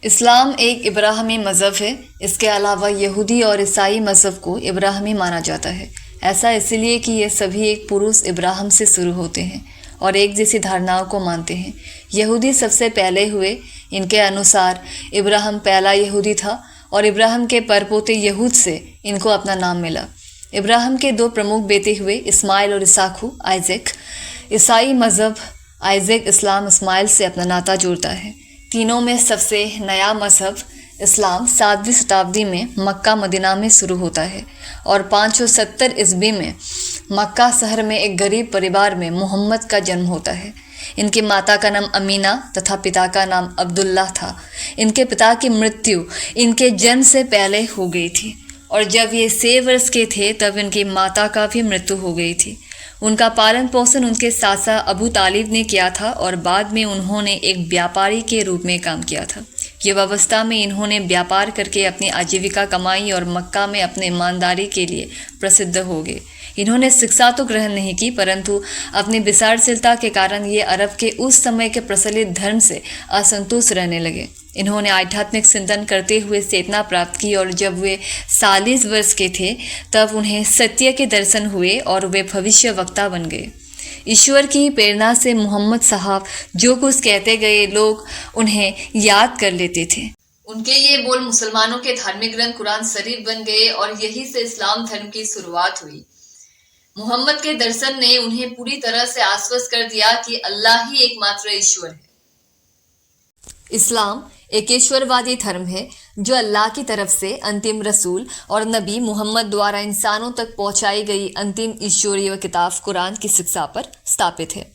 इस्लाम एक इब्राहिमी मज़हब है। इसके अलावा यहूदी और ईसाई मज़हब को इब्राहिमी माना जाता है। ऐसा इसलिए कि ये सभी एक पुरुष इब्राहिम से शुरू होते हैं और एक जैसी धारणाओं को मानते हैं। यहूदी सबसे पहले हुए। इनके अनुसार इब्राहिम पहला यहूदी था और इब्राहिम के परपोते यहूद से इनको अपना नाम मिला। इब्राहिम के दो प्रमुख बेटे हुए, इस्माइल और इसाकू आइज़ैक। ईसाई मज़हब आइज़ैक इस्लाम इस्माइल से अपना नाता जोड़ता है। तीनों में सबसे नया मज़हब इस्लाम 7वीं शताब्दी में मक्का मदीना में शुरू होता है और 570 ईस्वी में मक्का शहर में एक गरीब परिवार में मोहम्मद का जन्म होता है। इनकी माता का नाम अमीना तथा पिता का नाम अब्दुल्ला था। इनके पिता की मृत्यु इनके जन्म से पहले हो गई थी और जब ये 6 वर्ष के थे तब इनकी माता का भी मृत्यु हो गई थी। उनका पालन पोषण उनके चाचा अबू तालिब ने किया था और बाद में उन्होंने एक व्यापारी के रूप में काम किया था। युवावस्था में इन्होंने व्यापार करके अपनी आजीविका कमाई और मक्का में अपने ईमानदारी के लिए प्रसिद्ध हो गए। इन्होंने शिक्षा तो ग्रहण नहीं की, परंतु अपनी विचारशीलता के कारण ये अरब के उस समय के प्रचलित धर्म से असंतुष्ट रहने लगे। इन्होंने आध्यात्मिक चिंतन करते हुए चेतना प्राप्त की और जब वे 40 वर्ष के थे तब उन्हें सत्य के दर्शन हुए और वे भविष्य वक्ता बन गए। ईश्वर की प्रेरणा से मोहम्मद साहब जो कुछ कहते गए लोग उन्हें याद कर लेते थे। उनके ये बोल मुसलमानों के धार्मिक ग्रंथ कुरान शरीफ बन गए और यही से इस्लाम धर्म की शुरुआत हुई। मोहम्मद के दर्शन ने उन्हें पूरी तरह से आश्वस्त कर दिया कि अल्लाह ही एकमात्र ईश्वर है। इस्लाम एक ईश्वरवादी धर्म है जो अल्लाह की तरफ से अंतिम रसूल और नबी मोहम्मद द्वारा इंसानों तक पहुंचाई गई अंतिम ईश्वरीय किताब कुरान की शिक्षा पर स्थापित है।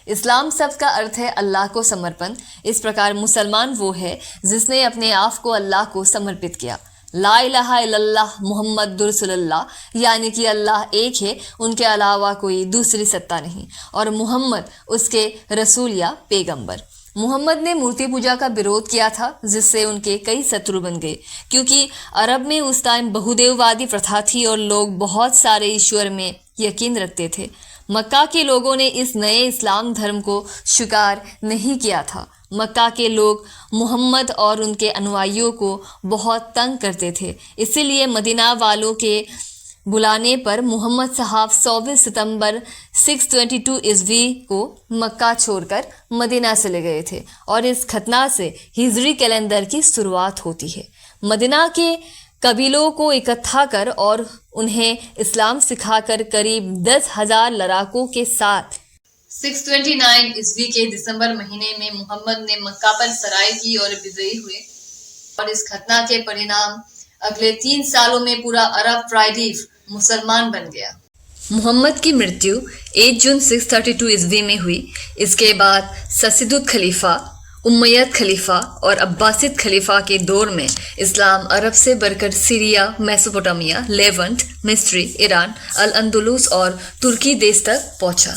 इस्लाम शब्द का अर्थ है अल्लाह को समर्पण। इस प्रकार मुसलमान वो है जिसने अपने आप को अल्लाह को समर्पित किया। ला इलाहा इल्लल्लाह मुहम्मदुर रसूलुल्लाह, यानी कि अल्लाह एक है, उनके अलावा कोई दूसरी सत्ता नहीं और मोहम्मद उसके रसूल या पैगंबर। मोहम्मद ने मूर्ति पूजा का विरोध किया था जिससे उनके कई शत्रु बन गए, क्योंकि अरब में उस टाइम बहुदेववादी प्रथा थी और लोग बहुत सारे ईश्वर में यकीन रखते थे। मक्का के लोगों ने इस नए इस्लाम धर्म को स्वीकार नहीं किया था। मक्का के लोग मोहम्मद और उनके अनुयायियों को बहुत तंग करते थे, इसीलिए मदीना वालों के बुलाने पर मोहम्मद साहब 24 सितंबर 622 ईस्वी को मक्का छोड़कर मदीना चले गए थे और इस घटना से हिजरी कैलेंडर की शुरुआत होती है। मदीना के कबीलों को इकट्ठा कर और उन्हें इस्लाम सिखाकर करीब 10,000 लड़ाकों के साथ 629 ईस्वी के दिसंबर महीने में मोहम्मद ने मक्का पर सराय की और विजयी हुए और इस घटना के परिणाम अगले 3 सालों में पूरा अरब प्रायद्वीप मुसलमान बन गया। मोहम्मद की मृत्यु 8 जून 632 ईस्वी में हुई। इसके बाद ससीदुद खलीफा, उम्मयद खलीफा और अब्बासिद खलीफा के दौर में इस्लाम अरब से बढ़कर सीरिया, मेसोपोटामिया, लेवंट, मिस्र, ईरान, अल अंदलुस और तुर्की देश तक पहुंचा।